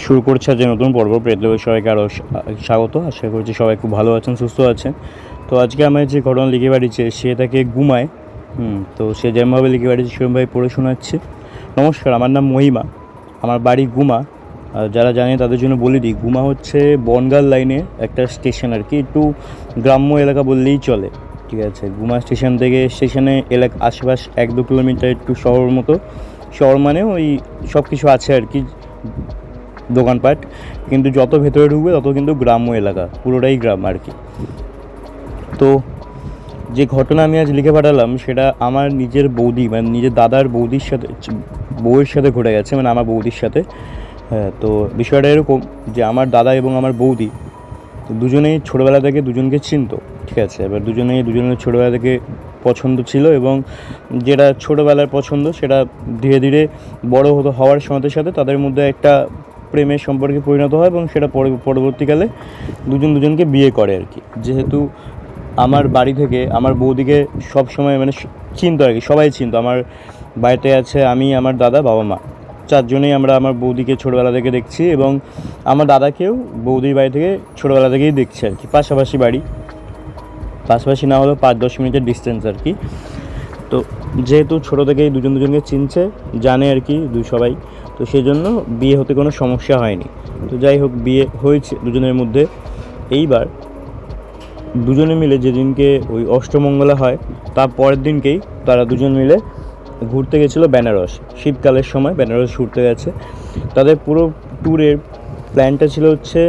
শুরু করছে যে নতুন পর্ব প্রেতলোক সবাইকে আরও স্বাগত। আশা করছি সবাই খুব ভালো আছেন, সুস্থ আছেন। তো আজকে আমার যে ঘটনা লিখে বাড়িছে সে তাকে ঘুমায়। তো সে যেমনভাবে লিখে বাড়িছে সেরকমভাবে পড়ে শোনাচ্ছে। নমস্কার, আমার নাম মহিমা, আমার বাড়ি গুমা। যারা জানে তাদের জন্য বলে দিই, গুমা হচ্ছে বনগাঁ লাইনে একটা স্টেশন আর কি, একটু গ্রাম্য এলাকা বললেই চলে। ঠিক আছে, গুমা স্টেশন থেকে স্টেশনে এলাকা আশেপাশ 1-2 কিলোমিটার একটু শহর মতো। শহর মানে ওই সব কিছু আছে আর কি, দোকানপাট। কিন্তু যত ভেতরে ঢুকবে তত কিন্তু গ্রাম্য এলাকা, পুরোটাই গ্রাম আর কি। তো যে ঘটনা আমি আজ লিখে পাঠালাম সেটা আমার নিজের বৌদি, মানে নিজের দাদার বৌদির সাথে, বউয়ের সাথে ঘটে গেছে, মানে আমার বৌদির সাথে। হ্যাঁ, তো বিষয়টা এরকম যে আমার দাদা এবং আমার বৌদি দুজনেই ছোটোবেলা থেকে দুজনকে চিনতো। ঠিক আছে, এবার দুজনের ছোটোবেলা থেকে পছন্দ ছিল, এবং যেটা ছোটোবেলার পছন্দ সেটা ধীরে ধীরে বড় হওয়ার সাথে সাথে তাদের মধ্যে একটা প্রেমের সম্পর্কে পরিণত হয়, এবং সেটা পরবর্তীকালে দুজনকে বিয়ে করে আর কি। যেহেতু আমার বাড়ি থেকে আমার বৌদিকে সব সময় মানে চিনতো আর কি, সবাই চিনতো। আমার বাড়িতে আছে আমি, আমার দাদা, বাবা মা, চারজনেই আমরা আমার বৌদিকে ছোটোবেলা থেকে দেখছি, এবং আমার দাদাকেও বৌদির বাড়ি থেকে ছোটোবেলা থেকেই দেখছি আর কি। পাশাপাশি বাড়ি, পাশাপাশি না হলেও 5-10 মিনিটের ডিস্টেন্স আর কি। তো যেহেতু ছোটো থেকেই দুজনকে চিনছে, জানে আর কি সবাই, তো সেই জন্য বিয়ে হতে কোনো সমস্যা হয়নি। তো যাই হোক, বিয়ে হয়েছে দুজনের মধ্যে। এইবার দুজনে মিলে যেদিনকে ওই অষ্টমঙ্গলা হয় তার পরের দিনকেই তারা দুজন মিলে ঘুরতে গেছিলো বেনারস। শীতকালের সময় বেনারস ঘুরতে গেছে। তাদের পুরো ট্যুরের প্ল্যানটা ছিল হচ্ছে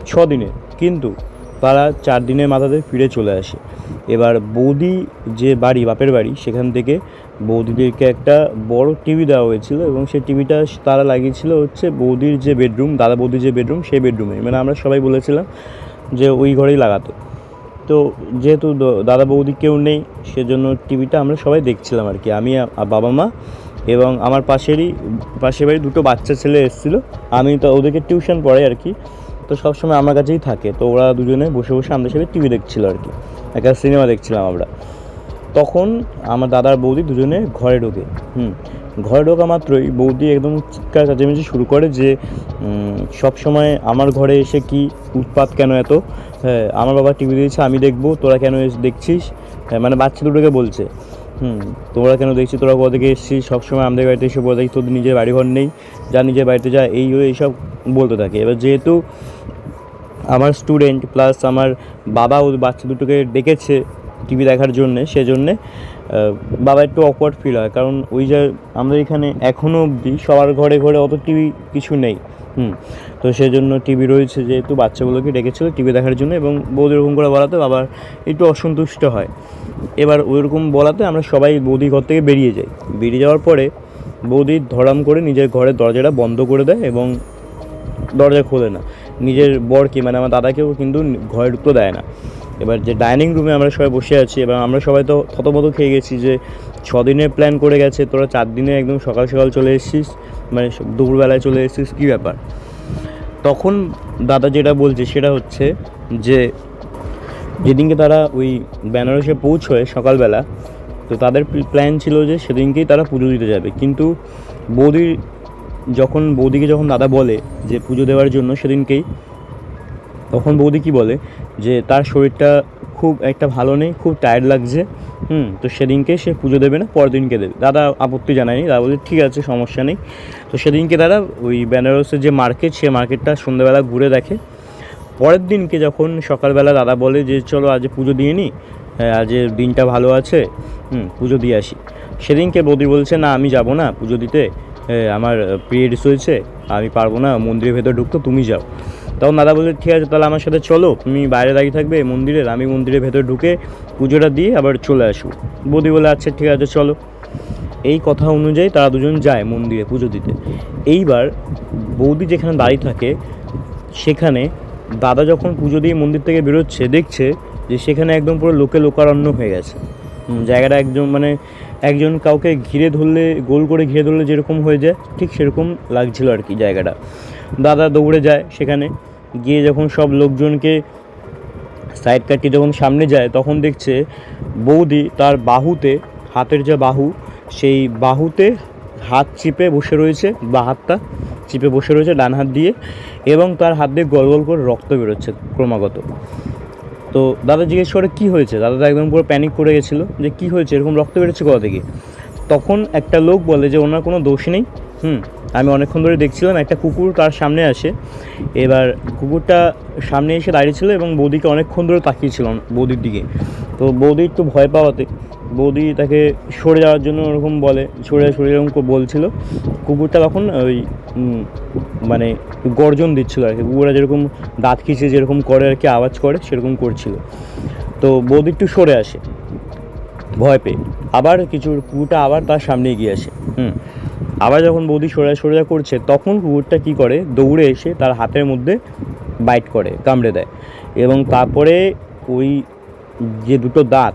6 দিনের, কিন্তু তারা 4 দিনের মাথাতে ফিরে চলে আসে। এবার বৌদি যে বাড়ি, বাপের বাড়ি, সেখান থেকে বৌদিদেরকে একটা বড় টিভি দেওয়া হয়েছিল, এবং সেই টিভিটা তারা লাগিয়েছিল হচ্ছে বৌদির যে বেডরুম, দাদা বৌদির যে বেডরুম, সেই বেডরুমে। মানে আমরা সবাই বলেছিলাম যে ওই ঘরেই লাগাতে। তো যেহেতু দাদা বৌদি কেউ নেই, সেজন্য টিভিটা আমরা সবাই দেখছিলাম আর কি। আমি, বাবা মা, এবং আমার পাশের বাড়ি 2 বাচ্চা ছেলে এসেছিলো। আমি তো ওদেরকে টিউশন পড়াই আর কি, তো সবসময় আমার কাছেই থাকে। তো ওরা দুজনে বসে বসে আমাদের সাথে টিভি দেখছিলো আর কি, একটা সিনেমা দেখছিলাম আমরা। তখন আমার দাদার বৌদি দুজনে ঘরে ঢোকে। ঘরে ঢোকা মাত্রই বৌদি একদম চিৎকার চেঁচামেচি শুরু করে যে সব সময় আমার ঘরে এসে কি উৎপাত, কেন এত? হ্যাঁ, আমার বাবা টিভি দিয়েছে, আমি দেখবো, তোরা কেন দেখছিস? হ্যাঁ, মানে বাচ্চা দুটোকে বলছে, তোরা কেন দেখছিস, তোরা কোথা থেকে এসেছিস, সবসময় আমাদের বাড়িতে এসে বলে দেখি তোদের নিজের বাড়িঘর নেই, যা নিজের বাড়িতে যা, এইসব বলতে থাকে। এবার যেহেতু আমার স্টুডেন্ট প্লাস আমার বাবা ওই বাচ্চা দুটোকে ডেকেছে টিভি দেখার জন্যে, সেজন্যে বাবা একটু অকওয়ার্ড ফিল হয়, কারণ ওই যে আমাদের এখানে এখনও অবধি সবার ঘরে ঘরে অত টিভি কিছু নেই। তো সেই জন্য টিভি রয়েছে, যেহেতু বাচ্চাগুলোকে ডেকেছিল টিভি দেখার জন্য, এবং বৌদি এরকম করে বলাতে বাবার একটু অসন্তুষ্ট হয়। এবার ওইরকম বলাতে আমরা সবাই বৌদি ঘর থেকে বেরিয়ে যাওয়ার পরে বৌদি ধড়াম করে নিজের ঘরের দরজাটা বন্ধ করে দেয়, এবং দরজা খোলে না। নিজের বরকে, মানে আমার দাদাকেও কিন্তু ঘরে ঢুকতে দেয় না। এবার যে ডাইনিং রুমে আমরা সবাই বসে আছি, এবং আমরা সবাই তো থতমত খেয়ে গেছি যে 6 দিনের প্ল্যান করে গেছে, তোরা 4 দিনে একদম সকাল সকাল চলে এসেছিস, মানে দুপুরবেলায় চলে এসেছিস, কী ব্যাপার? তখন দাদা যেটা বলছে সেটা হচ্ছে যে যেদিনকে তারা ওই বেনারসে পৌঁছয় সকালবেলা, তো তাদের প্ল্যান ছিল যে সেদিনকেই তারা পুজো দিতে যাবে। কিন্তু বৌদিকে যখন দাদা বলে যে পুজো দেওয়ার জন্য সেদিনকেই, তখন বৌদি কী বলে যে তার শরীরটা খুব একটা ভালো নেই, খুব টায়ার্ড লাগছে। তো সেদিনকে সে পুজো দেবে না, পরের দিনকে দেবে। দাদা আপত্তি জানায়নি, দাদা বলে ঠিক আছে, সমস্যা নেই। তো সেদিনকে তারা ওই বেনারসের যে মার্কেট, সে মার্কেটটা সন্ধ্যাবেলা ঘুরে দেখে। পরের দিনকে যখন সকালবেলা দাদা বলে যে চলো আজ পুজো দিয়ে নিই, আজ দিনটা ভালো আছে, পুজো দিয়ে আসি, সেদিনকে বৌদি বলছে না, আমি যাব না পুজো দিতে, আমার পিরিয়ডস হয়েছে, আমি পারবো না মন্দিরের ভেতর ঢুকতে, তুমি যাও। তখন দাদা বলছে ঠিক আছে, তাহলে আমার সাথে চলো, তুমি বাইরে দাঁড়িয়ে থাকবে মন্দিরের, আমি মন্দিরের ভেতর ঢুকে পুজোটা দিয়ে আবার চলে আসবো। বৌদি বলে আচ্ছা ঠিক আছে চলো। এই কথা অনুযায়ী তারা দুজন যায় মন্দিরে পুজো দিতে। এইবার বৌদি যেখানে দাঁড়িয়ে থাকে, সেখানে দাদা যখন পুজো দিয়ে মন্দির থেকে বেরোচ্ছে, দেখছে যে সেখানে একদম পুরো লোকারণ্য হয়ে গেছে। জায়গাটা একদম মানে একজন কাউকে ঘিরে ধরলে, গোল করে ঘিরে ধরলে যেরকম হয়ে যায়, ঠিক সেরকম লাগছিল আর কি জায়গাটা। দাদা দৌড়ে যায় সেখানে, গিয়ে যখন সব লোকজনকে সাইড কাটিয়ে যখন সামনে যায়, তখন দেখছে বৌদি তার বাহুতে, হাতের যে বাহু, সেই বাহুতে হাত চিপে বসে রয়েছে, বা হাতটা চিপে বসে রয়েছে ডান হাত দিয়ে, এবং তার হাত দিয়ে গল গল করে রক্ত বেরোচ্ছে ক্রমাগত। তো দাদা জিজ্ঞেস করে কী হয়েছে, দাদা তো একদম পুরো প্যানিক করে গেছিলো যে কী হয়েছে, এরকম রক্ত বেরোচ্ছে কোথা থেকে। তখন একটা লোক বলে যে ওনার কোনো দোষ নেই, আমি অনেকক্ষণ ধরে দেখছিলাম একটা কুকুর তার সামনে আসে, এবার কুকুরটা সামনে এসে দাঁড়িয়েছিল এবং বৌদিকে অনেকক্ষণ ধরে তাকিয়েছিল বৌদির দিকে। তো বৌদি একটু ভয় পাওয়াতে বৌদি তাকে সরে যাওয়ার জন্য ওরকম বলে, সরে এরকম বলছিল। কুকুরটা তখন ওই মানে গর্জন দিচ্ছিলো আর কি, কুকুররা যেরকম দাঁত খিঁচে যেরকম করে আর কি, আওয়াজ করে সেরকম করছিল। তো বৌদি একটু সরে আসে ভয় পেয়ে, আবার কিছু কুকুরটা আবার তার সামনে এগিয়ে আসে। আবার যখন বৌদি সরে করছে, তখন কুকুরটা কী করে, দৌড়ে এসে তার হাতের মধ্যে বাইট করে, কামড়ে দেয়, এবং তারপরে ওই যে দুটো দাঁত,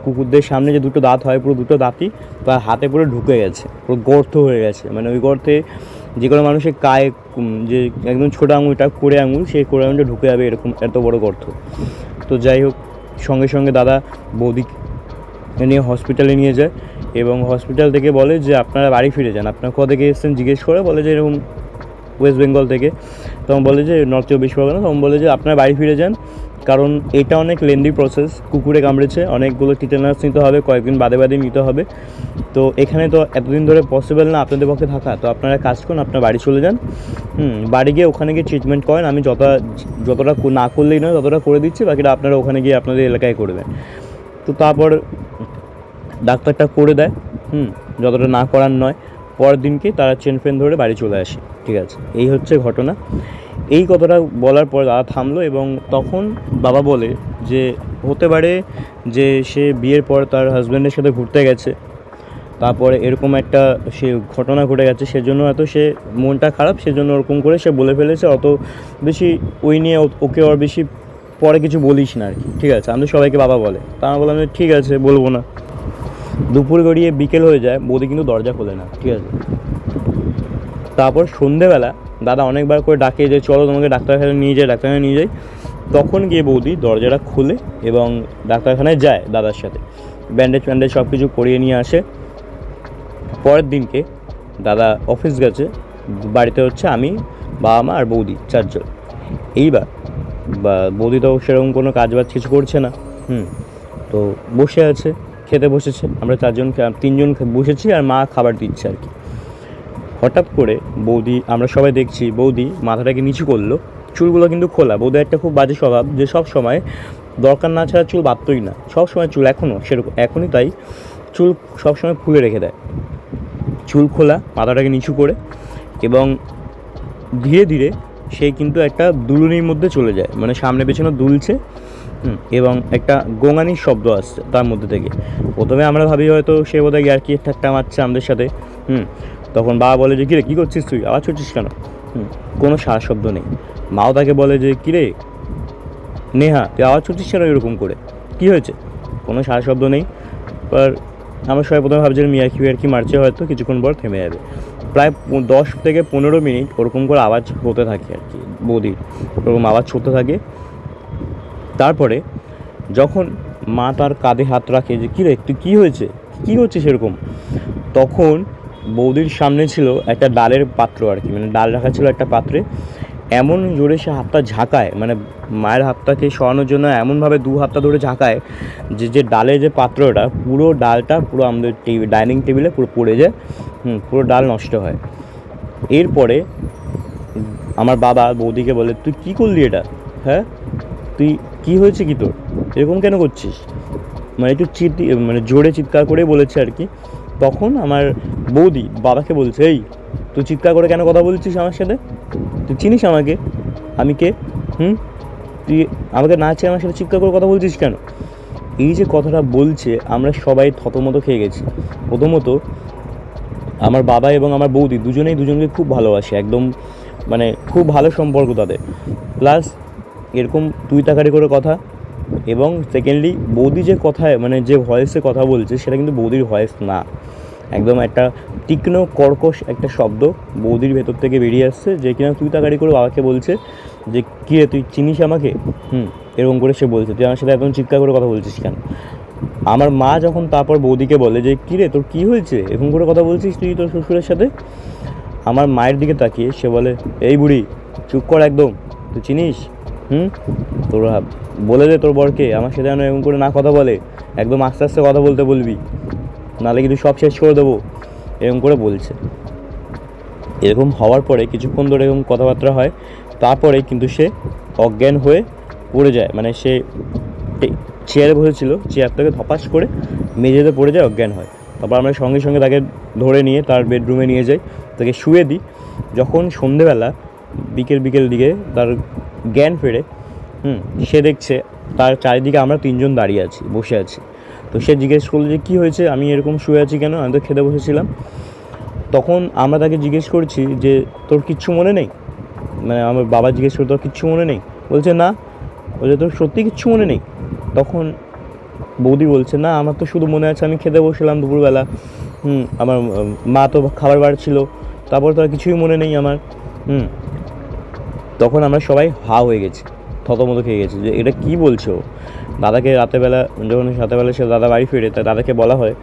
কুকুরদের সামনে যে দুটো দাঁত হয়, পুরো দুটো দাঁতই তার হাতে পুরো ঢুকে গেছে, পুরো গর্ত হয়ে গেছে। মানে ওই গর্তে যে কোনো মানুষের গায়ে যে একদম ছোটো আঙুলটা কোড়ে আঙুল, সেই কোড়ে আঙুলটা ঢুকে যাবে, এরকম এত বড় গর্ত। তো যাই হোক, সঙ্গে সঙ্গে দাদা বৌদি নিয়ে হসপিটালে নিয়ে যায়, এবং হসপিটাল থেকে বলে যে আপনারা বাড়ি ফিরে যান। আপনারা কোথা থেকে এসেছেন জিজ্ঞেস করে, বলে যে এরকম ওয়েস্ট বেঙ্গল থেকে। তখন বলে যে নর্থ চব্বিশ পরগনা। তখন বলে যে আপনারা বাড়ি ফিরে যান, কারণ এটা অনেক লেন্দি প্রসেস, কুকুরে কামড়েছে, অনেকগুলো টিটেনাস নিতে হবে, কয়েকদিন বাদে নিতে হবে। তো এখানে তো এতদিন ধরে পসিবল না আপনাদের পক্ষে থাকা, তো আপনারা কাজ করুন, আপনারা বাড়ি চলে যান, বাড়ি গিয়ে ওখানে গিয়ে ট্রিটমেন্ট করেন। আমি যতটা না করলেই নয় ততটা করে দিচ্ছি, বাকিটা আপনারা ওখানে গিয়ে আপনাদের এলাকায় করবেন। তো তারপর ডাক্তারটা করে দেয়, যতটা না করার নয়। পরের দিনকে তারা চেন ফেন ধরে বাড়ি চলে আসে। ঠিক আছে, এই হচ্ছে ঘটনা। এই কথাটা বলার পর দাদা থামলো, এবং তখন বাবা বলে যে হতে পারে যে সে বিয়ের পর তার হাজব্যান্ডের সাথে ঘুরতে গেছে, তারপরে এরকম একটা সে ঘটনা ঘটে গেছে, সেজন্য হয়তো সে মনটা খারাপ, সেজন্য ওরকম করে সে বলে ফেলেছে। অত বেশি ওই নিয়ে ওকে আর বেশি পরে কিছু বলিস না আর কি। ঠিক আছে, আমাদের সবাইকে বাবা বলে, তা আমি বললাম ঠিক আছে, বলবো না। দুপুর গড়িয়ে বিকেল হয়ে যায়, বৌদি কিন্তু দরজা খোলে না। ঠিক আছে, তারপর সন্ধেবেলা দাদা অনেকবার করে ডাকে যে চলো তোমাকে ডাক্তারখানায় নিয়ে যাই। তখন গিয়ে বৌদি দরজাটা খুলে এবং ডাক্তারখানায় যায় দাদার সাথে, ব্যান্ডেজ সব কিছু করিয়ে নিয়ে আসে। পরের দিনকে দাদা অফিস গেছে, বাড়িতে হচ্ছে আমি, বাবা মা আর বৌদি, চারজন। এইবার বৌদি তো সেরকম কোনো কাজবাজ কিছু করছে না, তো বসে আছে, খেতে বসেছে। আমরা তিনজন বসেছি, আর মা খাবার দিচ্ছে আর কি। হঠাৎ করে বৌদি, আমরা সবাই দেখছি, বৌদি মাথাটাকে নিচু করলো, চুলগুলো কিন্তু খোলা। বৌদি একটা খুব বাজে স্বভাব, যে সব সময় দরকার না ছাড়া চুল বাঁধতই না, সব সময় চুল এখনই তাই চুল সব সময় খুলে রেখে দেয়, চুল খোলা, মাথাটাকে নিচু করে, এবং ধীরে ধীরে সে কিন্তু একটা দুলুনির মধ্যে চলে যায়, মানে সামনে পেছনে দুলছে, এবং একটা গোঙানির শব্দ আসছে তার মধ্যে থেকে। প্রথমে আমরা ভাবি হয়তো সে বোধহয় আর কি ঠাট্টা মারছে আমাদের সাথে। তখন বাবা বলে যে কিরে কী করছিস তুই, আওয়াজ করছিস কেন? কোনো সারা শব্দ নেই। মাও তাকে বলে যে কিরে নেহা, তুই আওয়াজ করছিস কেন এরকম করে, কী হয়েছে? কোনো সারা শব্দ নেই। এবার আমরা সবাই প্রথমে ভাবছিলাম কি মারছে, হয়তো কিছুক্ষণ পর থেমে যাবে। প্রায় 10 থেকে 15 মিনিট ওরকম করে আওয়াজ হতে থাকে আর কি, বৌদির ওরকম আওয়াজ হতে থাকে। তারপরে যখন মা তার কাঁধে হাত রাখে যে কিরে তুই কী হয়েছে, কী হচ্ছে সেরকম, তখন বৌদির সামনে ছিল একটা ডালের পাত্র আর কি, মানে ডাল রাখা ছিল একটা পাত্রে। এমন জোরে সে হাতটা ঝাঁকায়, মানে মায়ের হাতটাকে সরানোর জন্য এমনভাবে দু হাতটা ধরে ঝাঁকায় যে ডালের যে পাত্রটা, পুরো ডালটা পুরো আমাদের ডাইনিং টেবিলে পুরো পড়ে যায়, পুরো ডাল নষ্ট হয়। এরপরে আমার বাবা বৌদিকে বলে তুই কী করলি এটা, হ্যাঁ তুই কী হয়েছে কি তোর, এরকম কেন করছিস, মানে একটু মানে জোরে চিৎকার করে বলেছে আর কি। তখন আমার বৌদি বাবাকে বলছে এই তুই চিৎকার করে কেন কথা বলছিস আমার সাথে, তুই চিনিস আমাকে, আমি কে, তুই আমাকে না চেয়ে আমার সাথে চিৎকার করে কথা বলছিস কেন? এই যে কথাটা বলছে, আমরা সবাই থতমতো খেয়ে গেছি। প্রথমত আমার বাবা এবং আমার বৌদি দুজনেই দুজনকে খুব ভালোবাসে, একদম মানে খুব ভালো সম্পর্ক তাদের। প্লাস এরকম তুই তাকারি করে কথা, এবং সেকেন্ডলি বৌদি যে কথায় মানে যে ভয়েসে কথা বলছে সেটা কিন্তু বৌদির ভয়েস না, একদম একটা তীক্ষ্ণ কর্কশ একটা শব্দ বৌদির ভেতর থেকে বেরিয়ে আসছে, যে কিনা তুই তাকারি করে বাবাকে বলছে যে কী রে তুই চিনিস আমাকে, এরকম করে সে বলছে তুই আমার সাথে একদম চিৎকার করে কথা বলছিস কেন। আমার মা যখন তারপর বৌদিকে বলে যে কী রে তোর কী হয়েছে, এরকম করে কথা বলছিস তুই তোর শ্বশুরের সাথে, আমার মায়ের দিকে তাকিয়ে সে বলে, এই বুড়ি চুপ কর একদম, তুই চিনিস? তোরা বলে দে তোর বরকে আমার সাথে যেন এরকম করে না কথা বলে, একদম আস্তে আস্তে কথা বলতে বলবি, নাহলে কিন্তু সব শেষ করে দেবো, এরকম করে বলছে। এরকম হওয়ার পরে কিছুক্ষণ ধরে এরকম কথাবার্তা হয়, তারপরে কিন্তু সে অজ্ঞান হয়ে পড়ে যায়, মানে সে চেয়ারে বসেছিল, চেয়ারটাকে ধপাস করে মেঝেতে পড়ে যায়, অজ্ঞান হয়। তারপর আমরা সঙ্গে সঙ্গে তাকে ধরে নিয়ে তার বেডরুমে নিয়ে যাই, তাকে শুয়ে দিই। যখন সন্ধেবেলা বিকেল দিকে তার জ্ঞান ফেরে, সে দেখছে তার চারিদিকে আমরা তিনজন দাঁড়িয়ে আছি, বসে আছি। তো সে জিজ্ঞেস করলো যে কী হয়েছে, আমি এরকম শুয়ে আছি কেন, আমি তো খেতে বসেছিলাম। তখন আমরা তাকে জিজ্ঞেস করছি যে তোর কিচ্ছু মনে নেই, মানে আমার বাবা জিজ্ঞেস করে তোর কিচ্ছু মনে নেই, বলছে না। বলছে তোর সত্যি কিচ্ছু মনে নেই? তখন বৌদি বলছে না, আমার তো শুধু মনে আছে আমি খেতে বসলাম দুপুরবেলা, আমার মা তো খাবার বাড়ছিল, তারপর তো আর কিছুই মনে নেই আমার। তখন আমরা সবাই হা হয়ে গেছি, থতমতো খেয়ে গেছি যে এটা কী বলছো। দাদাকে রাতেরবেলা, যখন রাতেরবেলা সে দাদা বাড়ি ফিরে, তাই দাদাকে বলা হয়,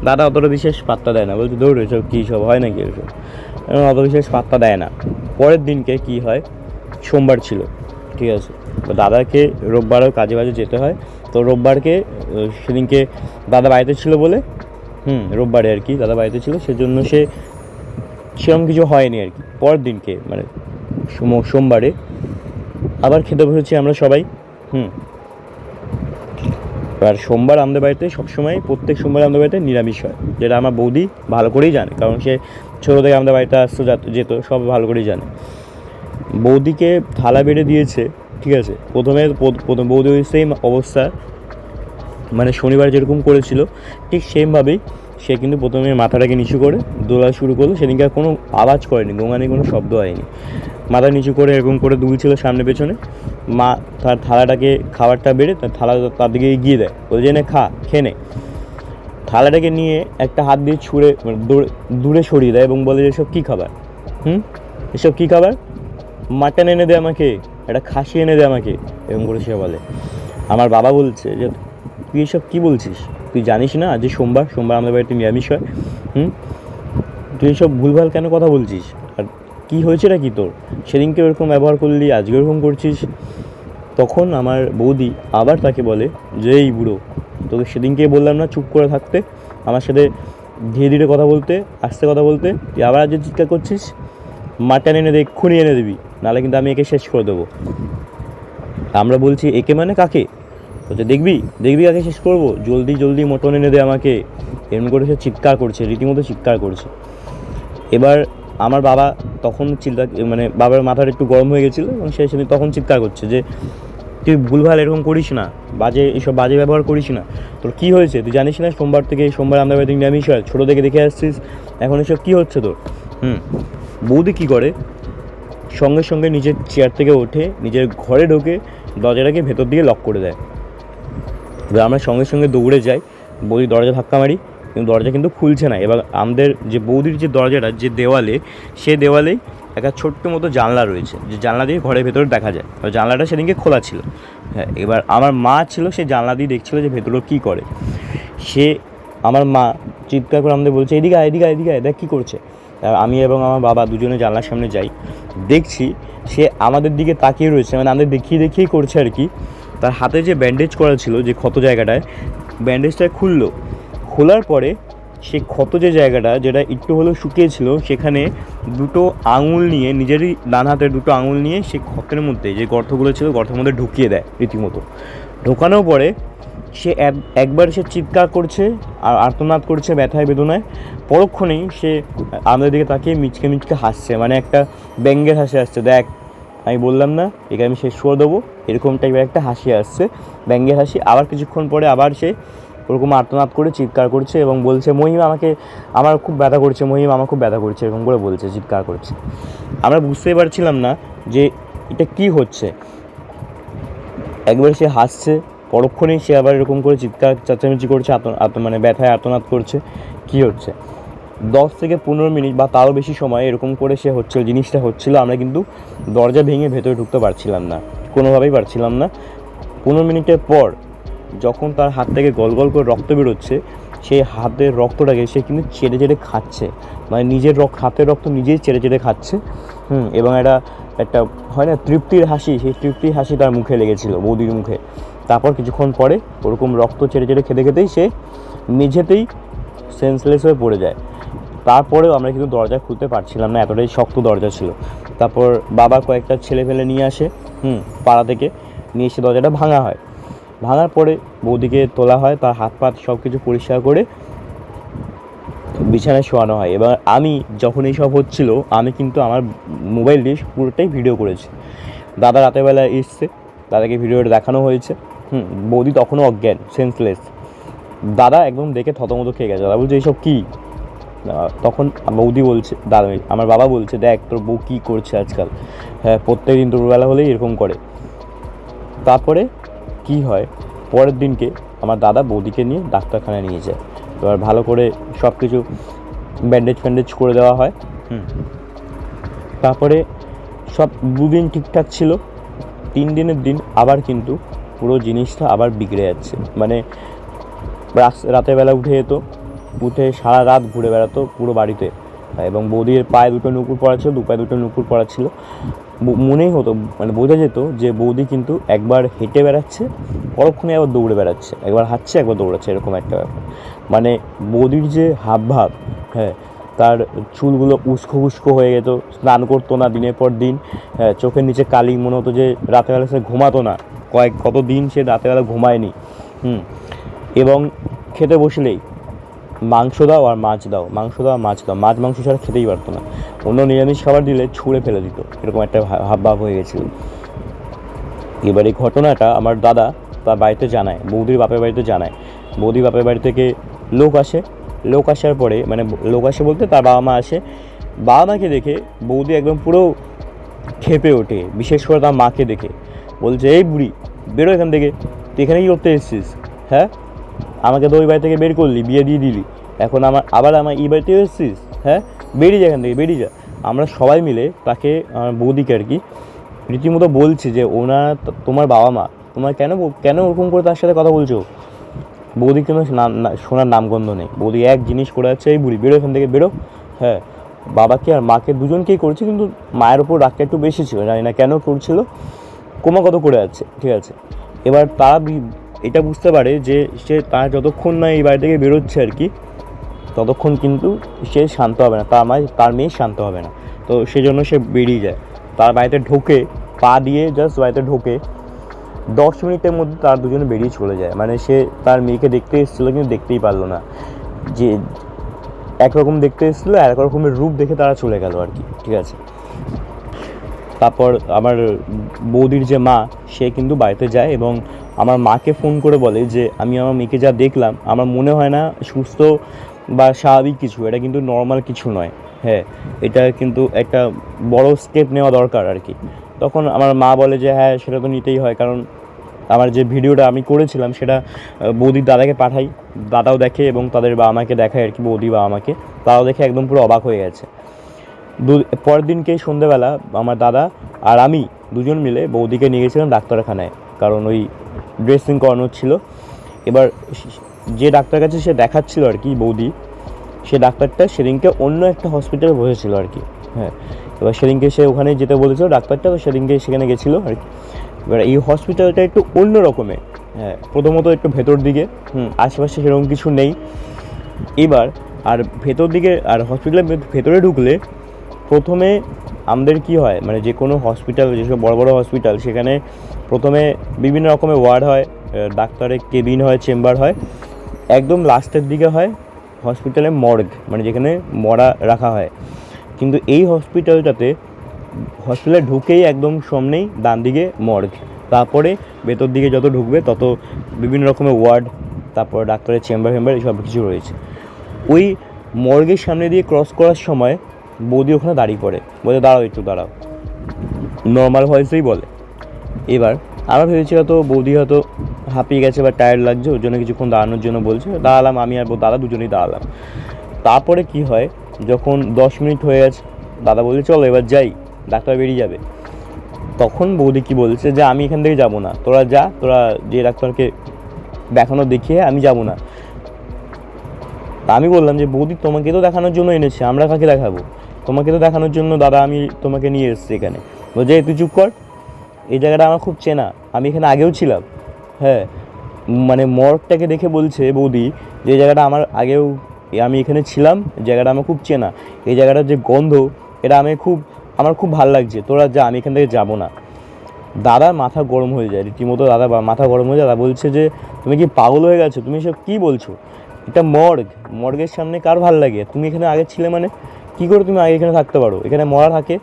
দাদা অতটা বিশেষ পাত্তা দেয় না, বলছে দৌড় এসব কী সব হয় নাকি এসব, অত বিশেষ পাত্তা দেয় না। পরের দিনকে কি হয়, সোমবার ছিল, ঠিক আছে, তো দাদাকে রোববারও কাজে বাজে যেতে হয়। তো রোববারকে সেদিনকে দাদা বাড়িতে ছিল বলে, রোববারে আর কি দাদা বাড়িতে ছিল, সেজন্য সেরকম কিছু হয়নি আর কি। পরের দিনকে মানে সোমবারে আবার খেতে বসেছি আমরা সবাই। আর সোমবার আমাদের বাড়িতে সবসময়, প্রত্যেক সোমবার আমাদের বাড়িতে নিরামিষ হয়, যেটা আমার বৌদি ভালো করেই জানে, কারণ সে ছোটো থেকে আমাদের বাড়িতে আসতো যেত, সব ভালো করেই জানে। বৌদিকে থালা বেড়ে দিয়েছে, ঠিক আছে, প্রথমে বৌদি ওই সেম অবস্থা, মানে শনিবার যেরকম করেছিল ঠিক সেমভাবেই সে কিন্তু প্রথমে মাথাটাকে নিচু করে দোলা শুরু করলো। সেদিনকে আর কোনো আওয়াজ করেনি, গোঙানি কোনো শব্দ হয়নি, মাথা নিচু করে এরকম করে দুলছিল সামনে পেছনে। মা তার থালাটাকে খাবারটা বেড়ে তার দিকে এগিয়ে দেয়, বলছে নে খা, খেয়ে নে। থালাটাকে নিয়ে একটা হাত দিয়ে ছুঁড়ে দূরে সরিয়ে দেয় এবং বলে এসব কী খাবার, এসব কী খাবার, মাটন এনে দে আমাকে, একটা খাসি এনে দে আমাকে, এরকম করে সে বলে। আমার বাবা বলছে যে তুই এসব কী বলছিস, তুই জানিস না আজ সোমবার আমাদের বাড়িতে নিরামিষ হয়, তুই এসব ভুলভাল কেন কথা বলছিস, আর কী হয়েছেটা কি তোর, সেদিনকে ওরকম ব্যবহার করলি, আজকে ওরকম করছিস। তখন আমার বৌদি আবার তাকে বলে যে এই বুড়ো, তোকে সেদিনকে বললাম না চুপ করে থাকতে, আমার সাথে ধীরে ধীরে কথা বলতে, আস্তে কথা বলতে, তুই আবার আজ চিৎকার করছিস, মাটন এনে দে, এক্ষুনি এনে দিবি, নাহলে কিন্তু আমি একে শেষ করে দেবো। আমরা বলছি একে মানে কাকে, বলছে দেখবি কাকে শেষ করবো, জলদি মটন এনে দে আমাকে, এরকম করে সে চিৎকার করছে, রীতিমতো চিৎকার করছে। এবার আমার বাবা তখন মানে বাবার মাথাটা একটু গরম হয়ে গেছিলো এবং সে তখন চিৎকার করছে যে তুই ভুলভাল এরকম করিস না, এইসব বাজে ব্যবহার করিস না, তোর কী হয়েছে, তুই জানিস না সোমবার আমাদের বাড়িতে নিরামিষ হয়, ছোটো থেকে দেখে আসছিস, এখন এসব কী হচ্ছে তোর। বৌদি কী করে, সঙ্গে সঙ্গে নিজের চেয়ার থেকে ওঠে, নিজের ঘরে ঢোকে, দরজাটাকে ভেতর দিকে লক করে দেয়। এবার আমরা সঙ্গে সঙ্গে দৌড়ে যাই, বৌদি দরজা ধাক্কা মারি, কিন্তু দরজা কিন্তু খুলছে না। এবার আমাদের যে বৌদির যে দরজাটা, যে দেওয়ালে, সে দেওয়ালেই একটা ছোট্ট মতো জানলা রয়েছে, যে জানলা দিয়ে ঘরের ভেতরে দেখা যায়, জানলাটা সেদিনকে খোলা ছিল। হ্যাঁ, এবার আমার মা ছিল, সে জানলা দিয়ে দেখছিল যে ভেতরে কী করে। আমার মা চিৎকার করে আমাদের বলছে এদিকে আয়, দেখ কী করছে। আমি এবং আমার বাবা দুজনে জানলার সামনে যাই, দেখছি সে আমাদের দিকে তাকিয়ে রয়েছে, মানে আমাদের দেখিয়েই করছে আর কি। তার হাতে যে ব্যান্ডেজ করা ছিল, যে ক্ষত জায়গাটায়, ব্যান্ডেজটা খোলার পরে সে ক্ষত যে জায়গাটা, যেটা একটু হলেও শুকিয়েছিল, সেখানে দুটো আঙুল নিয়ে, নিজেরই ডান হাতের দুটো আঙুল নিয়ে সেই ক্ষতের মধ্যে যে গর্তগুলো ছিল, গর্তের মধ্যে ঢুকিয়ে দেয় রীতিমতো। ঢোকানোর পরে সে একবার সে চিৎকার করছে আর আর্তনাদ করছে ব্যথায় বেদনায়, পরক্ষণেই সে আমাদের দিকে তাকিয়ে মিচকে হাসছে, মানে একটা ব্যঙ্গের হাসি আসছে, দেখ আমি বললাম না একে আমি শেষ করে দেবো, এরকম টাইপের একটা হাসি আসছে, ব্যঙ্গের হাসি। আবার কিছুক্ষণ পরে আবার সে ওরকম আর্তনাদ করে চিৎকার করছে এবং বলছে মহিমা আমার খুব ব্যথা করছে, আমার খুব ব্যথা করছে, এরকম করে বলছে, চিৎকার করছে। আমরা বুঝতেই পারছিলাম না যে এটা কী হচ্ছে। একবার সে হাসছে, পরক্ষণেই সে আবার এরকম করে চিৎকার চেঁচামেচি করছে, মানে ব্যথায় আর্তনাদ করছে। কী হচ্ছে, 10 থেকে 15 মিনিট বা তারও বেশি সময় এরকম করে জিনিসটা হচ্ছিলো। আমরা কিন্তু দরজা ভেঙে ভেতরে ঢুকতে পারছিলাম না, কোনোভাবেই পারছিলাম না। 15 মিনিটের পর যখন তার হাত থেকে গল করে রক্ত বেরোচ্ছে, সেই হাতের রক্তটাকে সে কিন্তু চেটে চেটে খাচ্ছে, মানে নিজের হাতের রক্ত নিজেই চেটে চেটে খাচ্ছে। এবং একটা হয় না তৃপ্তির হাসি, সেই তৃপ্তির হাসি তার মুখে লেগেছিল, বৌদির মুখে। তারপর কিছুক্ষণ পরে ওরকম রক্ত চেটে চেটে খেতে খেতেই সে মেঝেতেই সেন্সলেস হয়ে পড়ে যায়। তারপরেও আমরা কিন্তু দরজা খুলতে পারছিলাম না, এতটাই শক্ত দরজা ছিল। তারপর বাবা কয়েকটা ছেলে ফেলে নিয়ে আসে পাড়া থেকে, নিয়ে এসে দরজাটা ভাঙা হয়। ভাঙার পরে বৌদিকে তোলা হয়, তার হাত পা সব কিছু পরিষ্কার করে বিছানায় শোয়ানো হয়। এবার আমি যখন এইসব হচ্ছিল, আমি কিন্তু আমার মোবাইল দিয়ে পুরোটাই ভিডিও করেছি। দাদা রাতেরবেলা এসছে, দাদাকে ভিডিওটা দেখানো হয়েছে। বৌদি তখনও অজ্ঞান, সেন্সলেস। দাদা একদম দেখে থতমত খেয়ে গেছে। দাদা বলছে এইসব কী? তখন বৌদি বলছে, দাদা আমার বাবা বলছে, দেখ তোর বউ কী করছে আজকাল, হ্যাঁ প্রত্যেক দিন দুপুরবেলা হলেই এরকম করে। তারপরে কি হয়, পরের দিনকে আমার দাদা বৌদিকে নিয়ে ডাক্তারখানায় নিয়ে যায়। এবার ভালো করে সব কিছু ব্যান্ডেজ করে দেওয়া হয়। তারপরে সব 2 দিন ঠিকঠাক ছিল। 3 দিনের দিন আবার কিন্তু পুরো জিনিসটা আবার বিগড়ে যাচ্ছে। মানে রাতের বেলা উঠে সারা রাত ঘুরে বেড়াতো পুরো বাড়িতে, এবং বৌদির পায়ে 2টো নুপুর পড়া ছিল, 2 পায়ে 2টো নুপুর পড়া ছিল। মনেই হতো, মানে বোঝা যেত যে বৌদি কিন্তু একবার হেঁটে বেড়াচ্ছে, পরক্ষণে আবার দৌড়ে বেড়াচ্ছে, একবার হাঁটছে একবার দৌড়াচ্ছে, এরকম একটা ব্যাপার। মানে বৌদির যে হাবভাব, হ্যাঁ তার চুলগুলো উস্কো হয়ে যেত, স্নান করতো না দিনের পর দিন, হ্যাঁ চোখের নিচে কালি, মনে হতো যে রাতেরবেলা সে ঘুমাতো না, কত দিন সে রাতেরবেলা ঘুমায়নি। এবং খেতে বসলেই মাংস দাও আর মাছ দাও, মাংস মাংস ছাড়া খেতেই পারতো না। অন্য নিরামিষ খাবার দিলে ছুঁড়ে ফেলে দিত, এরকম একটা হাবভাব হয়ে গেছিল। এবার এই ঘটনাটা আমার দাদা তার বাড়িতে জানায়, বৌদির বাপের বাড়িতে জানায়। বৌদির বাপের বাড়ি থেকে লোক আসার পরে, মানে লোক আসে বলতে তার বাবা মা আসে। বাবা মাকে দেখে বৌদি একদম পুরো ক্ষেপে ওঠে, বিশেষ করে তার মাকে দেখে। বলছে, এই বুড়ি বেরো এখান থেকে, তুই এখানে কী করতে এসেছিস? হ্যাঁ আমাকে তো ওই বাড়ি থেকে বের করলি, বিয়ে দিয়ে দিলি, এখন আবার আমার এই বাড়িতে এসেছিস? হ্যাঁ বেরিয়ে যা এখান থেকে, বেরিয়ে যা। আমরা সবাই মিলে তাকে, বৌদিকে আর কি, রীতিমতো বলছি যে তোমার বাবা মা, তোমার কেন ওরকম করে তার সাথে কথা বলছো? বৌদি কেন শোনার নামগন্ধ নেই। বৌদি এক জিনিস করে যাচ্ছে, এই বুড়ি বেরো এখান থেকে, বেরো। হ্যাঁ বাবাকে আর মাকে দুজনকেই করছে, কিন্তু মায়ের ওপর রাগটা একটু বেশি ছিল, জানি না কেন করছিল, ক্রমাগত করে যাচ্ছে। ঠিক আছে, এবার তারা এটা বুঝতে পারে যে তার যতক্ষণ না এই বাড়ি থেকে বেরোচ্ছে আর কি, ততক্ষণ কিন্তু সে শান্ত হবে না, তার মেয়ে শান্ত হবে না। তো সেই জন্য সে বেরিয়ে যায়। তার বাড়িতে ঢোকে, পা দিয়ে জাস্ট বাড়িতে ঢোকে, 10 মিনিটের মধ্যে তার দুজনে বেরিয়ে চলে যায়। মানে সে তার মেয়েকে দেখতে এসেছিলো, কিন্তু দেখতেই পারলো না, যে একরকম দেখতে এসেছিলো, এক রকমের রূপ দেখে তারা চলে গেল আর কি। ঠিক আছে, তারপর আমার বৌদির যে মা, সে কিন্তু বাড়িতে যায় এবং আমার মাকে ফোন করে বলে যে আমি আমার মেয়েকে যা দেখলাম, আমার মনে হয় না সুস্থ বা স্বাভাবিক কিছু, এটা কিন্তু নর্মাল কিছু নয়। হ্যাঁ এটা কিন্তু একটা বড় স্টেপ নেওয়া দরকার আর কি। তখন আমার মা বলে যে হ্যাঁ সেটা তো নিতেই হয়, কারণ আমার যে ভিডিওটা আমি করেছিলাম সেটা বৌদির দাদাকে পাঠাই, দাদাও দেখে এবং তাদের বাবা মাকে দেখায় আর কি, বৌদি বাবা মাকে, তারাও দেখে একদম পুরো অবাক হয়ে গেছে। পরের দিনকে সন্ধ্যেবেলা আমার দাদা আর আমি দুজন মিলে বৌদিকে নিয়ে গেছিলাম ডাক্তারখানায়, কারণ ওই ড্রেসিং করানোর ছিল। এবার যে ডাক্তার কাছে সে দেখাচ্ছিল আর কি বৌদি, সে ডাক্তারটা সেদিনকে অন্য একটা হসপিটালে বসেছিল আর কি। হ্যাঁ এবার সেদিনকে সে ওখানে যেতে বলেছিল ডাক্তারটা, তো সেদিনকে সেখানে গেছিলো আর কি। এবার এই হসপিটালটা একটু অন্য রকমের, হ্যাঁ প্রথমত একটু ভেতর দিকে, আশেপাশে সেরকম কিছু নেই। এবার আর ভেতর দিকে, আর হসপিটালের ভেতরে ঢুকলে প্রথমে আমাদের কি হয়, মানে যে কোনো হসপিটাল, যেসব বড় বড় হসপিটাল, সেখানে প্রথমে বিভিন্ন রকমের ওয়ার্ড হয়, ডাক্তারের কেবিন হয়, চেম্বার হয়, একদম লাস্টের দিকে হয় হসপিটালে মর্গ, মানে যেখানে মরা রাখা হয়। কিন্তু এই হসপিটালে ঢুকেই একদম সামনেই ডান দিকে মর্গ, তারপরে ভেতর দিকে যত ঢুকবে তত বিভিন্ন রকমের ওয়ার্ড, তারপর ডাক্তারের চেম্বার এইসব কিছু রয়েছে। ওই মর্গের সামনে দিয়ে ক্রস করার সময় বৌদি ওখানে দাঁড়িয়ে পড়ে, বলে দাঁড়াও, নর্মাল ভয়েসেই বলে। এবার আমরা ভেবেছি হয়তো বৌদি হয়তো হাঁপিয়ে গেছে বা টায়ার্ড লাগছে, ওর জন্য কিছুক্ষণ দাঁড়ানোর জন্য বলছে। দাঁড়ালাম, আমি আর দাদা দুজনেই দাঁড়ালাম। তারপরে কি হয়, যখন 10 মিনিট হয়ে গেছে, দাদা বলছে চলো এবার যাই, ডাক্তার বেরিয়ে যাবে। তখন বৌদি কি বলছে যে আমি এখান থেকে যাবো না, তোরা যে ডাক্তারকে দেখানো দেখিয়ে আমি যাবো না। তা আমি বললাম যে বৌদি তোমাকে তো দেখানোর জন্য এনেছি, আমরা কাকে দেখাবো, তোমাকে তো দেখানোর জন্য দাদা আমি তোমাকে নিয়ে এসেছি এখানে। বলছে তুই চুপ কর, এই জায়গাটা আমার খুব চেনা, আমি এখানে আগেও ছিলাম। হ্যাঁ, মানে মর্গটাকে দেখে বলছে বৌদি যে এই জায়গাটা আমার আগেও, আমি এখানে ছিলাম, জায়গাটা আমার খুব চেনা, এই জায়গাটার যে গন্ধ এটা আমার খুব ভালো লাগছে, তোরা যা, আমি এখান থেকে যাবো না। দাদা মাথা গরম হয়ে যায় রীতিমতো, দাদা মাথা গরম হয়ে যায়। দাদা বলছে যে তুমি কি পাগল হয়ে গেছো, তুমি সব কী বলছো, এটা মর্গের সামনে কার ভাল লাগে, তুমি এখানে আগে ছিলে মানে কী করে তুমি আগে এখানে থাকতে পারো, এখানে মরা থাকে।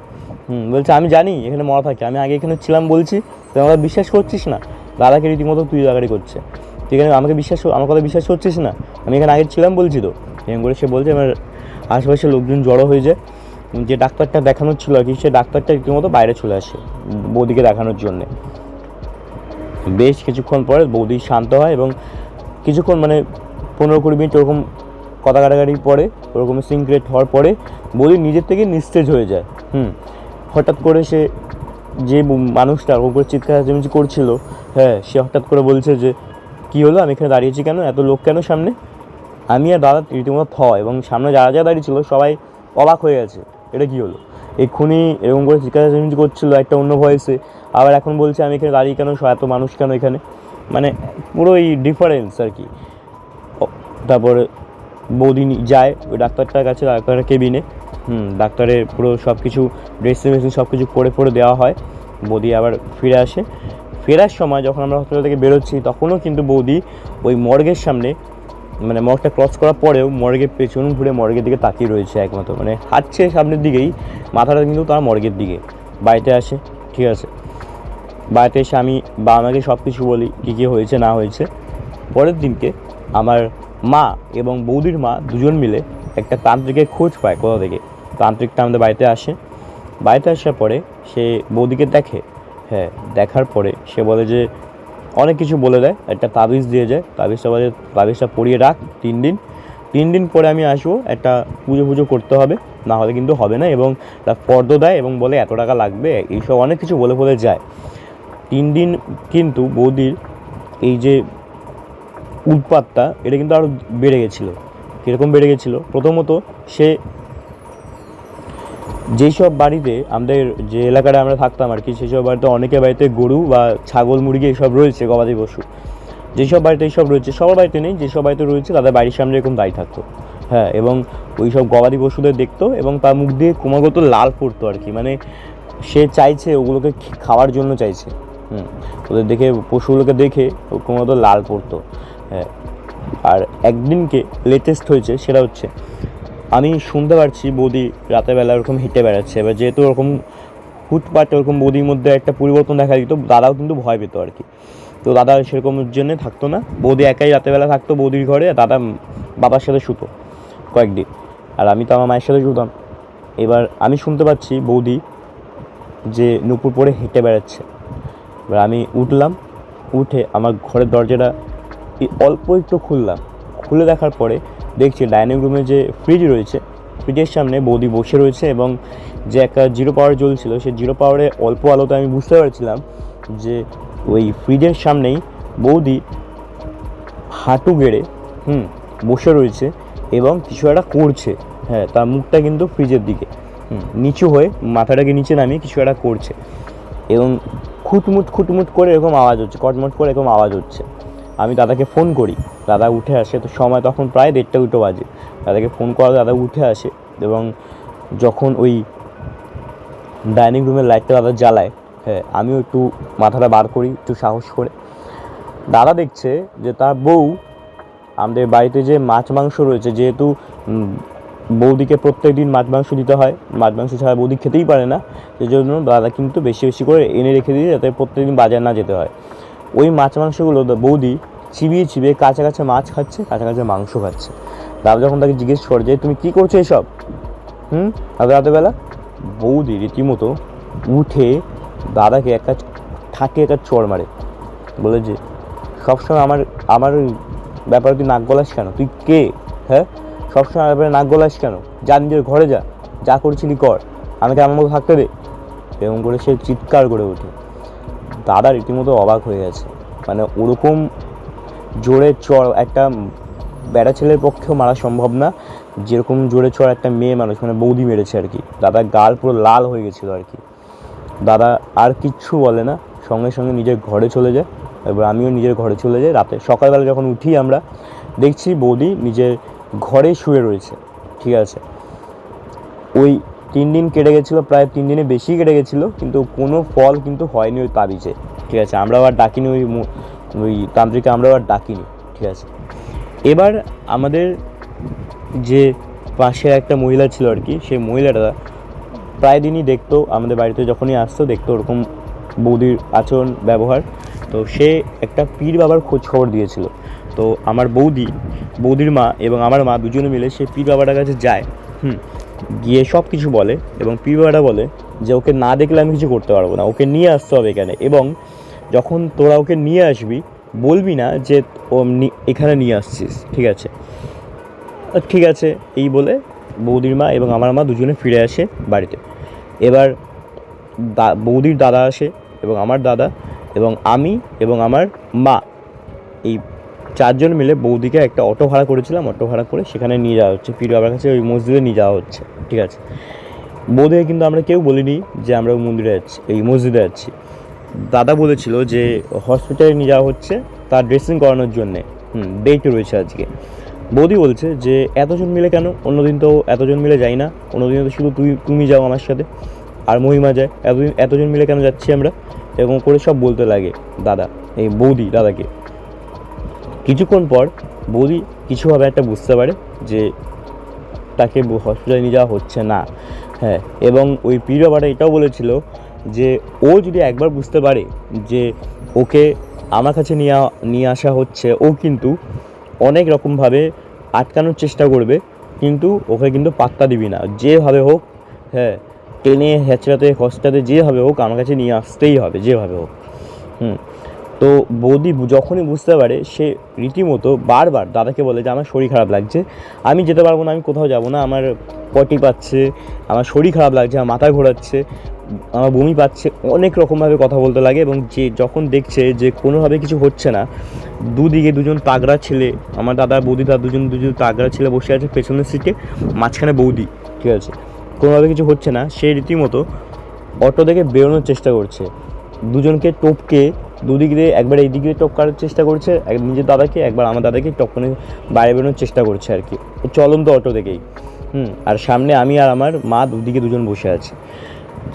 বলছে আমি জানি এখানে মরা থাকে, আমি আগে এখানে ছিলাম বলছি, তুই আমার বিশ্বাস করছিস না। দাদাকে রীতিমতো তুই দাগাড়ি করছে, তুই এখানে আমার কথা বিশ্বাস করছিস না, আমি এখানে আগে ছিলাম বলছি তো। এরকম করে সে বলছে, আমার আশেপাশে লোকজন জড়ো হয়ে যায়। যে ডাক্তারটা দেখানোর ছিল আর কি, সে ডাক্তারটা রীতিমতো বাইরে চলে আসে বৌদিকে দেখানোর জন্যে। বেশ কিছুক্ষণ পরে বৌদি শান্ত হয় এবং কিছুক্ষণ মানে 15-20 মিনিট ওরকম কথা কাটাকাটি পরে, ওরকম সিনক্রেট হওয়ার পরে বৌদি নিজের থেকে নিস্তেজ হয়ে যায়। হঠাৎ করে সে যে মানুষটা ওর উপরে চিৎকার চেঁচামেচি করছিল, হ্যাঁ, সে হঠাৎ করে বলছে যে কী হলো, আমি এখানে দাঁড়িয়েছি কেন, এত লোক কেন সামনে। আমি আর দাদা রীতিমতো এবং সামনে যারা যারা দাঁড়িয়ে ছিল সবাই অবাক হয়ে গেছে, এটা কী হলো, এক্ষুনি এরকম করে চিৎকার চেঁচামেচি করছিলো একটা অন্য ভয়েসে, আবার এখন বলছে আমি এখানে দাঁড়িয়ে কেন, এত মানুষ কেন এখানে, মানে পুরো এই ডিফারেন্স আর কি। তারপরে বৌদি যায় ওই ডাক্তারটার কাছে, ডাক্তারের কেবিনে। ডাক্তারের পুরো সব কিছু ড্রেসিং মেশিন সব কিছু করে দেওয়া হয়। বৌদি আবার ফিরে আসে। ফেরার সময় যখন আমরা হসপিটাল থেকে বেরোচ্ছি তখনও কিন্তু বৌদি ওই মর্গের সামনে, মানে মর্গটা ক্রস করার পরেও মর্গের পেছন ঘুরে মর্গের দিকে তাকিয়ে রয়েছে একমাত্র, মানে হাঁটছে সামনের দিকেই, মাথাটা কিন্তু তার মর্গের দিকে। বাড়িতে আসে, ঠিক আছে, বাড়িতে এসে আমি আমাকে সব কিছু বলি কী কী হয়েছে না হয়েছে। পরের দিনকে আমার মা এবং বৌদির মা দুজন মিলে একটা তান্ত্রিকের খোঁজ পায় কোথা থেকে। তান্ত্রিকটা আমাদের বাড়িতে আসে, বাড়িতে আসার পরে সে বৌদিকে দেখে। হ্যাঁ, দেখার পরে সে বলে যে অনেক কিছু বলে দেয়, একটা তাবিজ দিয়ে যায়, তাবিজটা পরিয়ে রাখ 3 দিন পরে আমি আসবো, একটা পুজো করতে হবে, না হলে কিন্তু হবে না, এবং তার ফর্দ দেয় এবং বলে এত টাকা লাগবে, এইসব অনেক কিছু বলে যায়। 3 দিন কিন্তু বৌদির এই যে উৎপাতটা এটা কিন্তু আরও বেড়ে গেছিলো। কীরকম বেড়ে গেছিলো, প্রথমত সে যেই সব বাড়িতে আমাদের যে এলাকাটা আমরা থাকতাম আর কি, সেই সব বাড়িতে অনেকের বাড়িতে গরু বা ছাগল মুরগি এইসব রয়েছে, গবাদি পশু, যেসব বাড়িতে এইসব রয়েছে, সবার বাড়িতে নেই, যেসব বাড়িতে রয়েছে তাদের বাড়ির সামনে এরকম দাঁড়িয়ে থাকতো। হ্যাঁ, এবং ওই সব গবাদি পশুদের দেখতো এবং তার মুখ দিয়ে ক্রমাগত লাল পড়তো আর কি, মানে সে চাইছে ওগুলোকে খাওয়ার জন্য চাইছে। ওদের দেখে, পশুগুলোকে দেখে ক্রমাগত লাল পড়তো। হ্যাঁ, আর একদিনকে লেটেস্ট হয়েছে সেটা হচ্ছে আমি শুনতে পারছি বৌদি রাতের বেলা ওরকম হেঁটে বেড়াচ্ছে। এবার যেহেতু ওরকম হুটপাট ওরকম বৌদির মধ্যে একটা পরিবর্তন দেখা দিত, দাদাও কিন্তু ভয় পেত আর কি। তো দাদা সেরকম জন্যে থাকতো না, বৌদি একাই রাতেরবেলা থাকতো বৌদির ঘরে, দাদা বাবার সাথে শুতো কয়েকদিন, আর আমি তো আমার মায়ের সাথে শুতাম। এবার আমি শুনতে পাচ্ছি বৌদি যে নুপুর পরে হেঁটে বেড়াচ্ছে। এবার আমি উঠলাম, উঠে আমার ঘরের দরজাটা অল্প একটু খুললাম, খুলে দেখার পরে দেখছি ডাইনিং রুমে যে ফ্রিজ রয়েছে, ফ্রিজের সামনে বৌদি বসে রয়েছে এবং যে একটা 0 পাওয়ার জ্বলছিল, সেই 0 পাওয়ারে অল্প আলোতে আমি বুঝতে পারছিলাম যে ওই ফ্রিজের সামনেই বৌদি হাঁটু গেড়ে বসে রয়েছে এবং কিছু একটা করছে। হ্যাঁ, তার মুখটা কিন্তু ফ্রিজের দিকে, নিচু হয়ে মাথাটাকে নিচে নামিয়ে কিছু একটা করছে এবং খুটমুট করে এরকম আওয়াজ হচ্ছে, কটমট করে এরকম আওয়াজ হচ্ছে। আমি দাদাকে ফোন করি, দাদা উঠে আসে, তো সময় তখন প্রায় 1:30-2 বাজে। দাদাকে ফোন করা, দাদা উঠে আসে এবং যখন ওই ডাইনিং রুমের লাইটটা দাদা জ্বালায়, হ্যাঁ, আমিও একটু মাথাটা বার করি একটু সাহস করে। দাদা দেখছে যে তার বউ, আমাদের বাড়িতে যে মাছ মাংস রয়েছে, যেহেতু বৌদিকে প্রত্যেক দিন মাছ মাংস দিতে হয়, মাছ মাংস ছাড়া বৌদি খেতেই পারে না, সেই জন্য দাদা কিন্তু বেশি বেশি করে এনে রেখে দিয়ে যাতে প্রত্যেকদিন বাজার না যেতে হয়। ওই মাছ মাংসগুলো বৌদি চিবিয়ে কাঁচা মাছ খাচ্ছে, কাঁচা মাংস খাচ্ছে। দাদা যখন তাকে জিজ্ঞেস করে যে তুমি কী করছো এইসব রাতেবেলা, বৌদি রীতিমতো উঠে দাদাকে একটা চড় মারে, বলে যে সবসময় আমার ব্যাপারে তুই নাক গলাস কেন, তুই কে, হ্যাঁ, সবসময় ব্যাপারে নাক গলাস কেন, যা নিজের ঘরে যা করছিলি কর, আমাকে আমার মতো থাকতে দে। এরকম করে সে চিৎকার করে ওঠে। দাদা রীতিমতো অবাক হয়ে গেছে, মানে ওরকম জোরে চড়, একটা বেটা ছেলের পক্ষেও মারা সম্ভব না, যেরকম জোরে চড়া একটা মেয়ে মানুষ মানে বৌদি মেরেছে আর কি। দাদার গাল পুরো লাল হয়ে গেছিলো আর কি। দাদা আর কিচ্ছু বলে না, সঙ্গে সঙ্গে নিজের ঘরে চলে যায়। এবার আমিও নিজের ঘরে চলে যাই। রাতে সকালবেলা যখন উঠি আমরা দেখছি বৌদি নিজের ঘরে শুয়ে রয়েছে, ঠিক আছে। ওই 3 দিন কেটে গেছিলো, প্রায় 3 দিনে বেশি কেটে গেছিলো, কিন্তু কোনো ফল কিন্তু হয়নি ওই তাবিজে, ঠিক আছে। আমরা আবার ডাকিনি ওই তান্ত্রিকে, আমরা আবার ডাকিনি, ঠিক আছে। এবার আমাদের যে পাশের একটা মহিলা ছিল আর কি, সেই মহিলাটা প্রায় দিনই দেখতো আমাদের বাড়িতে, যখনই আসতো দেখতো ওরকম বৌদির আচরণ ব্যবহার। তো সে একটা পীর বাবার খোঁজ খবর দিয়েছিল। তো আমার বৌদির মা এবং আমার মা দুজনে মিলে সেই পীর বাবাটার কাছে যায়। গিয়ে সব কিছু বলে, এবং পীর বাবাটা বলে যে ওকে না দেখলে আমি কিছু করতে পারবো না, ওকে নিয়ে আসতে হবে এখানে, এবং যখন তোরা ওকে নিয়ে আসবি বলবি না যে ও এখানে নিয়ে আসছিস, ঠিক আছে। ঠিক আছে এই বলে বৌদির মা এবং আমার মা দুজনে ফিরে আসে বাড়িতে। এবার বৌদির দাদা আসে এবং আমার দাদা এবং আমি এবং আমার মা, এই 4 জন মিলে বৌদিকে একটা অটো ভাড়া করেছিলাম। অটো ভাড়া করে সেখানে নিয়ে যাওয়া হচ্ছে, পীর বাবার কাছে ওই মসজিদে নিয়ে যাওয়া হচ্ছে, ঠিক আছে। বৌদিকে কিন্তু আমরা কেউ বলিনি যে আমরা ওই মন্দিরে যাচ্ছি, এই মসজিদে যাচ্ছি। দাদা বলেছিল যে হসপিটালে নিয়ে যাওয়া হচ্ছে তার ড্রেসিং করানোর জন্যে, ডেট রয়েছে আজকে। বৌদি বলছে যে এতজন মিলে কেন, অন্যদিন তো এতজন মিলে যাই না, অন্যদিন তো শুধু তুমি যাও আমার সাথে আর মহিমা যায়, এতজন মিলে কেন যাচ্ছি আমরা, এরকম করে সব বলতে লাগে দাদা, এই বৌদি দাদাকে। কিছুক্ষণ পর বৌদি কিছুভাবে একটা বুঝতে পারে যে তাকে হসপিটালে নিয়ে যাওয়া হচ্ছে না, হ্যাঁ। এবং ওই পীর বাবাটা এটাও বলেছিল যে ও যদি একবার বুঝতে পারে যে ওকে আমার কাছে নিয়ে আসা হচ্ছে, ও কিন্তু অনেক রকমভাবে আটকানোর চেষ্টা করবে, কিন্তু ওকে কিন্তু পাত্তা দিবি না, যেভাবে হোক, হ্যাঁ, টেনে হেঁচড়াতে খসটাতে যেভাবে হোক আমার কাছে নিয়ে আসতেই হবে, যেভাবে হোক। তো বৌদি যখনই বুঝতে পারে সে রীতিমতো বারবার দাদাকে বলে যে আমার শরীর খারাপ লাগছে, আমি যেতে পারবো না, আমি কোথাও যাবো না, আমার পটি পাচ্ছে, আমার শরীর খারাপ লাগছে, আমার মাথা ঘোরাচ্ছে, আমার বমি পাচ্ছে, অনেক রকমভাবে কথা বলতে লাগে। এবং যে যখন দেখছে যে কোনোভাবে কিছু হচ্ছে না, দুদিকে দুজন তাগড়া ছেলে, আমার দাদা বৌদি তার দুজন তাগড়া ছেলে বসে আছে পেছনের সিটে, মাঝখানে বৌদি, ঠিক আছে। কোনোভাবে কিছু হচ্ছে না, সে রীতিমতো অটো থেকে বেরোনোর চেষ্টা করছে, দুজনকে টপকে দুদিক দিয়ে, একবার এই দিক দিয়ে টপকার চেষ্টা করছে নিজের দাদাকে, একবার আমার দাদাকে টপকানো বাইরে বেরোনোর চেষ্টা করছে আর কি, চলন্ত অটো থেকেই। আর সামনে আমি আর আমার মা দুদিকে দুজন বসে আছে।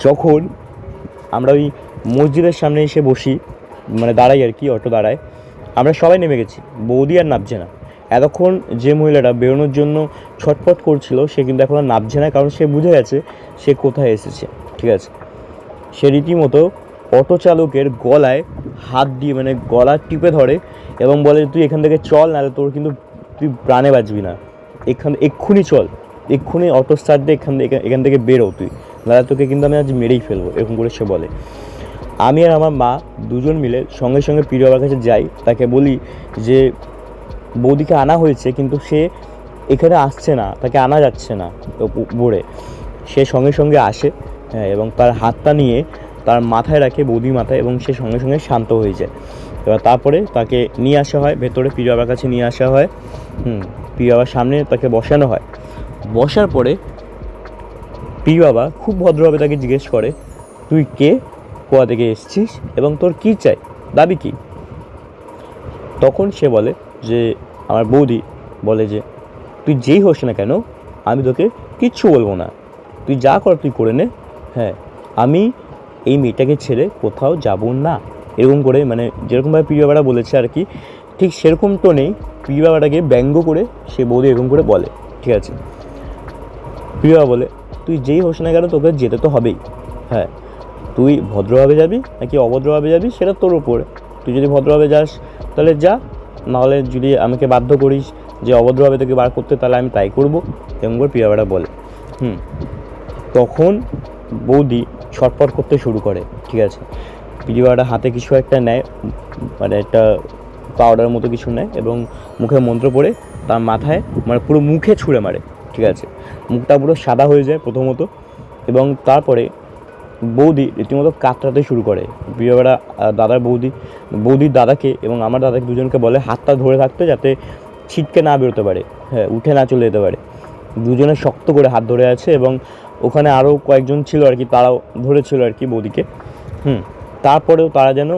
যখন আমরা ওই মসজিদের সামনে এসে বসি, মানে দাঁড়াই আর কি, অটো দাঁড়ায়, আমরা সবাই নেমে গেছি, বৌদি আর নামছে না। এতক্ষণ যে মহিলাটা বেরোনোর জন্য ছটফট করছিল সে কিন্তু এখন আর নামছে না, কারণ সে বুঝে গেছে সে কোথায় এসেছে, ঠিক আছে। সে রীতিমতো অটো চালকের গলায় হাত দিয়ে, মানে গলা টিপে ধরে এবং বলে তুই এখান থেকে চল, নাহলে তোর কিন্তু তুই প্রাণে বাঁচবি না, এক্ষুনি চল, এক্ষুনি অটো স্টার্ট দিয়ে এখান থেকে বেরো তুই, নাহলে তোকে কিন্তু আমি আজ মেরেই ফেলবো, এরকম করে সে বলে। আমি আর আমার মা দুজন মিলে সঙ্গে সঙ্গে পীর বাবার কাছে যাই, তাকে বলি যে বৌদিকে আনা হয়েছে কিন্তু সে এখানে আসছে না, তাকে আনা যাচ্ছে না উপরে। সে সঙ্গে সঙ্গে আসে, হ্যাঁ, এবং তার হাতটা নিয়ে তার মাথায় রাখে, বৌদির মাথায়, এবং সে সঙ্গে সঙ্গে শান্ত হয়ে যায়। এবার তারপরে তাকে নিয়ে আসা হয় ভেতরে, পীর বাবার কাছে নিয়ে আসা হয়। পীর বাবার সামনে তাকে বসানো হয়। বসার পরে পীর বাবা খুব ভদ্রভাবে তাকে জিজ্ঞেস করে তুই কে, কোথা থেকে এসছিস এবং তোর কী চাই, দাবি কী। তখন সে বলে যে আমার বৌদি বলে যে তুই যেই হোস না কেন আমি তোকে কিচ্ছু বলবো না, তুই যা কর তুই করে নে, হ্যাঁ, আমি এই মেয়েটাকে ছেড়ে কোথাও যাব না, এরকম করে, মানে যেরকমভাবে পীর বাবাটা বলেছে আর কি, ঠিক সেরকম টোনেই পীর বাবাটাকে ব্যঙ্গ করে সে বৌদি এরকম করে বলে, ঠিক আছে। পীর বাবা বলে তুই যেই হোস না কেন তোকে যেতে তো হবেই, হ্যাঁ, তুই ভদ্রভাবে যাবি নাকি অভদ্রভাবে যাবি সেটা তোর উপরে, তুই যদি ভদ্রভাবে যাস তাহলে যা, নাহলে যদি আমাকে বাধ্য করিস যে অভদ্রভাবে তোকে বার করতে, তাহলে আমি তাই করবো, এরকম করে পীর বাবাটা বলে। তখন বৌদি ছটফট করতে শুরু করে, ঠিক আছে। পীর বাবাটা হাতে কিছু একটা নেয়, মানে একটা পাউডার মতো কিছু নেয়, এবং মুখে মন্ত্র পড়ে তার মাথায়, মানে পুরো মুখে ছুঁড়ে মারে, ঠিক আছে। মুখটা পুরো সাদা হয়ে যায় প্রথমত, এবং তারপরে বৌদি রীতিমতো কাতরাতে শুরু করে। পীর বাবাটা বৌদির দাদাকে এবং আমার দাদাকে দুজনকে বলে হাতটা ধরে থাকতে, যাতে ছিটকে না বেরোতে পারে, হ্যাঁ, উঠে না চলে যেতে পারে। দুজনে শক্ত করে হাত ধরে আছে এবং ওখানে আরও কয়েকজন ছিল আর কি, তারাও ধরেছিল আর কি বৌদিকে। তারপরেও তারা যেন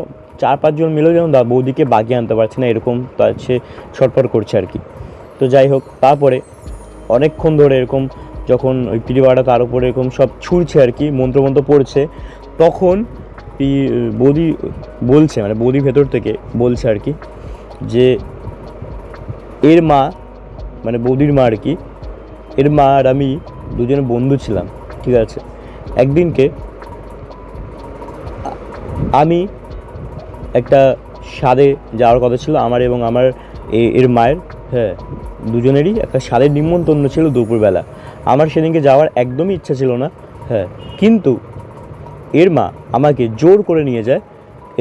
4-5 জন মিলেও যেন বৌদিকে বাগিয়ে আনতে পারছে না, এরকম তার সে ছটফট করছে আর কি। তো যাই হোক, তারপরে অনেকক্ষণ ধরে এরকম যখন ওই পিড়িবাড়া তার উপরে এরকম সব ছুঁড়ছে আর কি, মন্ত্রমন্ত্র পড়ছে, তখন বৌদি বলছে, মানে বৌদি ভেতর থেকে বলছে আর কি, যে এর মা, মানে বৌদির মা আর কি, এর মা আর আমি দুজনে বন্ধু ছিলাম, ঠিক আছে। একদিনকে আমি একটা স্বাদে যাওয়ার কথা ছিল আমার এবং আমার এর মায়ের, হ্যাঁ, দুজনেরই একটা স্বাদের নিমন্ত্রণ ছিল দুপুরবেলা। আমার সেদিনকে যাওয়ার একদমই ইচ্ছা ছিল না, হ্যাঁ, কিন্তু এর মা আমাকে জোর করে নিয়ে যায়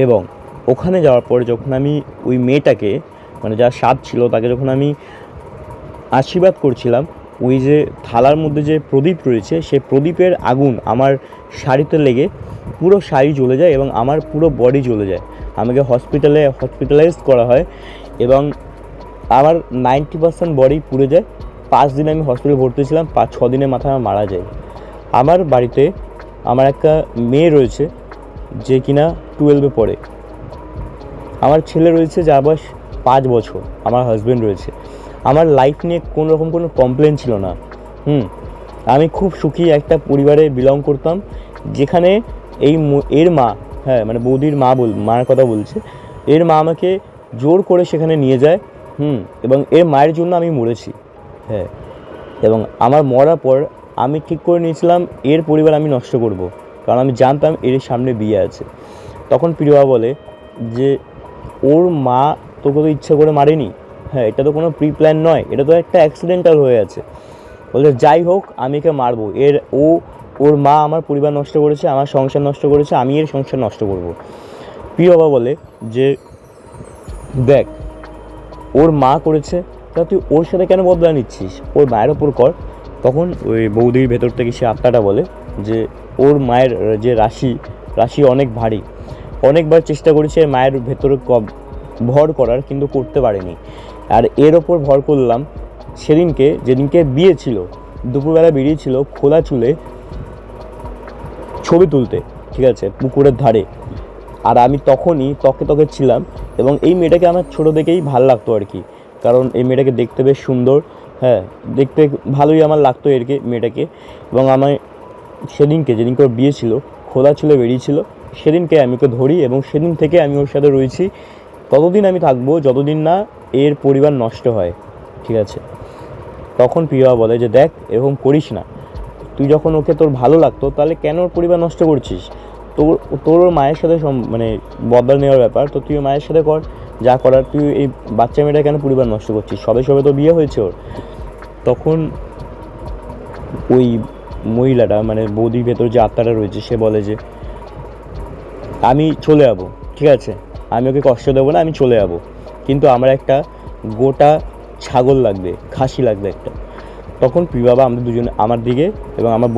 এবং ওখানে যাওয়ার পরে যখন আমি ওই মেয়েটাকে, মানে যার স্বাদ ছিল তাকে যখন আমি আশীর্বাদ করছিলাম, ওই যে থালার মধ্যে যে প্রদীপ রয়েছে সেই প্রদীপের আগুন আমার শাড়িতে লেগে পুরো শাড়ি জ্বলে যায় এবং আমার পুরো বডি জ্বলে যায়। আমাকে হসপিটালাইজ করা হয় এবং আমার 90% বডি পুড়ে যায়। 5 দিন আমি হসপিটালে ভর্তি ছিলাম, 5-6 দিনের মাথায় আমার মারা যায়। আমার বাড়িতে আমার একটা মেয়ে রয়েছে যে কিনা 12-এ পড়ে, আমার ছেলে রয়েছে যার বয়স 5 বছর, আমার হাজব্যান্ড রয়েছে। আমার লাইফ নিয়ে কোনো রকম কোনো কমপ্লেন ছিল না। আমি খুব সুখী একটা পরিবারে বিলং করতাম, যেখানে এর মা, হ্যাঁ, মানে বৌদির মার কথা বলছে, এর মা আমাকে জোর করে সেখানে নিয়ে যায়, এবং এর মায়ের জন্য আমি মরেছি, হ্যাঁ। এবং আমার মরার পর আমি ঠিক করে নিয়েছিলাম এর পরিবার আমি নষ্ট করব, কারণ আমি জানতাম এর সামনে বিয়ে আছে। তখন প্রিয়া বলে যে ওর মা তোকে তো ইচ্ছা করে মারেনি, হ্যাঁ, এটা তো কোনো প্রি প্ল্যান নয়, এটা তো একটা অ্যাক্সিডেন্টাল হয়ে আছে। বলছে যাই হোক আমি একে মারবো, ওর মা আমার পরিবার নষ্ট করেছে, আমার সংসার নষ্ট করেছে, আমি এর সংসার নষ্ট করব। প্রিয় বাবা বলে যে দেখ, ওর মা করেছে, তা তুই ওর সাথে কেন বদলা নিচ্ছিস, ওর মায়ের ওপর কর। তখন ওই বৌদির ভেতর থেকে সে আত্মাটা বলে যে ওর মায়ের যে রাশি অনেক ভারী, অনেকবার চেষ্টা করেছে মায়ের ভেতরে ভর করার, কিন্তু করতে পারেনি। আর এর ওপর ভর করলাম যেদিনকে বিয়ে ছিল, দুপুরবেলা বেরিয়েছিল খোলা চুলে ছবি তুলতে, ঠিক আছে, পুকুরের ধারে। আর আমি তখনই তকে ছিলাম এবং এই মেয়েটাকে আমার ছোটো থেকেই ভালো লাগতো আর কি, কারণ এই মেয়েটাকে দেখতে বেশ সুন্দর, হ্যাঁ, দেখতে ভালোই আমার লাগতো মেয়েটাকে। এবং আমার যেদিনকে ওর বিয়ে ছিল, খোলা চুলে বেরিয়েছিল, সেদিনকে আমি ওকে ধরি এবং সেদিন থেকে আমি ওর সাথে রয়েছি। ততদিন আমি থাকবো যতদিন না এর পরিবার নষ্ট হয়, ঠিক আছে। তখন প্রিয়া বলে যে দেখ, এরকম করিস না, তুই যখন ওকে তোর ভালো লাগতো তাহলে কেন ওর পরিবার নষ্ট করছিস? তোর ওর মায়ের সাথে মানে বদলা নেওয়ার ব্যাপার, তো তুই মায়ের সাথে কর যা করার, তুই এই বাচ্চা মেয়েটা কেন পরিবার নষ্ট করছিস? সবে তো বিয়ে হয়েছে ওর। তখন ওই মহিলাটা, মানে বৌদির ভেতর যে আত্মাটা রয়েছে, সে বলে যে আমি চলে যাবো, ঠিক আছে, আমি ওকে কষ্ট দেবো না, আমি চলে যাবো, কিন্তু আমার একটা গোটা ছাগল লাগবে, খাসি লাগবে একটা। তখন বাবা আমাদের দুজনে আমার দিকে এবং আমার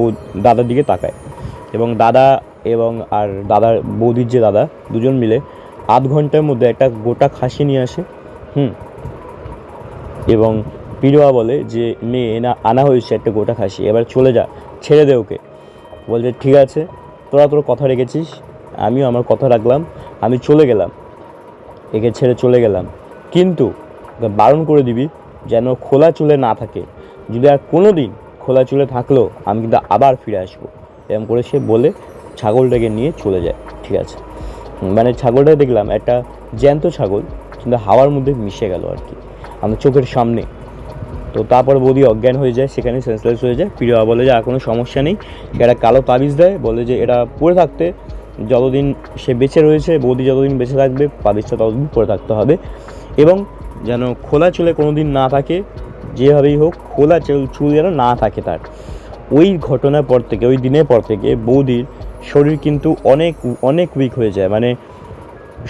দাদার দিকে তাকায় এবং দাদা এবং আর দাদার বৌদির যে দাদা, দুজন মিলে আধ ঘন্টার মধ্যে একটা গোটা খাসি নিয়ে আসে। এবং পিরোয়া বলে যে মেয়ে আনা হয়েছে একটা গোটা খাসি, এবার চলে যা, ছেড়ে দে ওকে। বলছে ঠিক আছে, তোর কথা রেখেছিস, আমিও আমার কথা রাখলাম, আমি চলে গেলাম, একে ছেড়ে চলে গেলাম, কিন্তু বারণ করে দিবি যেন খোলা চুলে না থাকে, যদি আর কোনো দিন খোলা চুলে থাকলেও আমি কিন্তু আবার ফিরে আসবো। এরকম করে সে বলে ছাগলটাকে নিয়ে চলে যায়, ঠিক আছে। মানে ছাগলটা দেখলাম একটা জ্যান্ত ছাগল, কিন্তু হাওয়ার মধ্যে মিশে গেল আর কি আমার চোখের সামনে। তো তারপর বৌদি অজ্ঞান হয়ে যায়, সেখানে সেন্সলেস হয়ে যায়। প্রিয়া বলে যে আর কোনো সমস্যা নেই, সে একটা কালো তাবিজ দেয়, বলে যে এটা পরে থাকতে যতদিন সে বেঁচে রয়েছে, বৌদি যতদিন বেঁচে থাকবে তাবিজটা ততদিন পরে থাকতে হবে, এবং যেন খোলা চুলে কোনো দিন না থাকে, যেভাবেই হোক খোলা চুল যেন না থাকে তার। ওই ঘটনার পর থেকে, ওই দিনের পর থেকে বৌদির শরীর কিন্তু অনেক অনেক উইক হয়ে যায়, মানে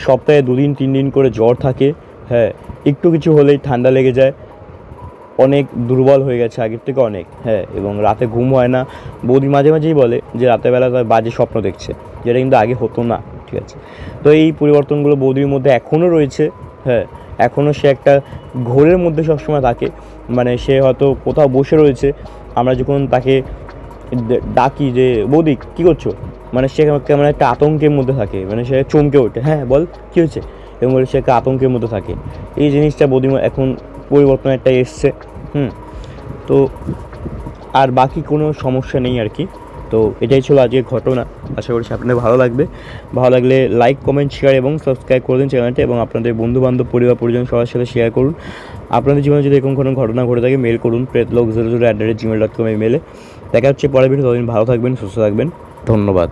সপ্তাহে 2-3 দিন করে জ্বর থাকে, হ্যাঁ, একটু কিছু হলেই ঠান্ডা লেগে যায়, অনেক দুর্বল হয়ে গেছে আগের থেকে অনেক, হ্যাঁ, এবং রাতে ঘুম হয় না। বৌদি মাঝে মাঝেই বলে যে রাতেরবেলা তার বাজে স্বপ্ন দেখছে, যেটা কিন্তু আগে হতো না, ঠিক আছে। তো এই পরিবর্তনগুলো বৌদির মধ্যে এখনও রয়েছে, হ্যাঁ, এখনও সে একটা ঘোরের মধ্যে সবসময় থাকে। মানে সে হয়তো কোথাও বসে রয়েছে, আমরা যখন তাকে ডাকি যে বৌদি কী করছো, মানে সে কেমন একটা আতঙ্কের মধ্যে থাকে, মানে সে চমকে ওঠে, হ্যাঁ বল কী হয়েছে, এবং বলে সে একটা আতঙ্কের মধ্যে থাকে। এই জিনিসটা বৌদিমা এখন পরিবর্তন একটা এসছে। তো আর বাকি কোনো সমস্যা নেই আর কি। তো এটাই ছিল আজকের ঘটনা। আশা করছি আপনাদের ভালো লাগবে। ভালো লাগলে লাইক, কমেন্ট, শেয়ার এবং সাবস্ক্রাইব করে দিন চ্যানেলটা, এবং আপনাদের বন্ধুবান্ধব, পরিবার, পরিজন সবার সাথে শেয়ার করুন। আপনাদের জীবনে যদি এরকম কোনো ঘটনা ঘটে থাকে মেল করুন pretlog00@gmail.com এই মেলে। দেখা হচ্ছে পরের ভিডিও। ততদিন ভালো থাকবেন, সুস্থ থাকবেন। ধন্যবাদ।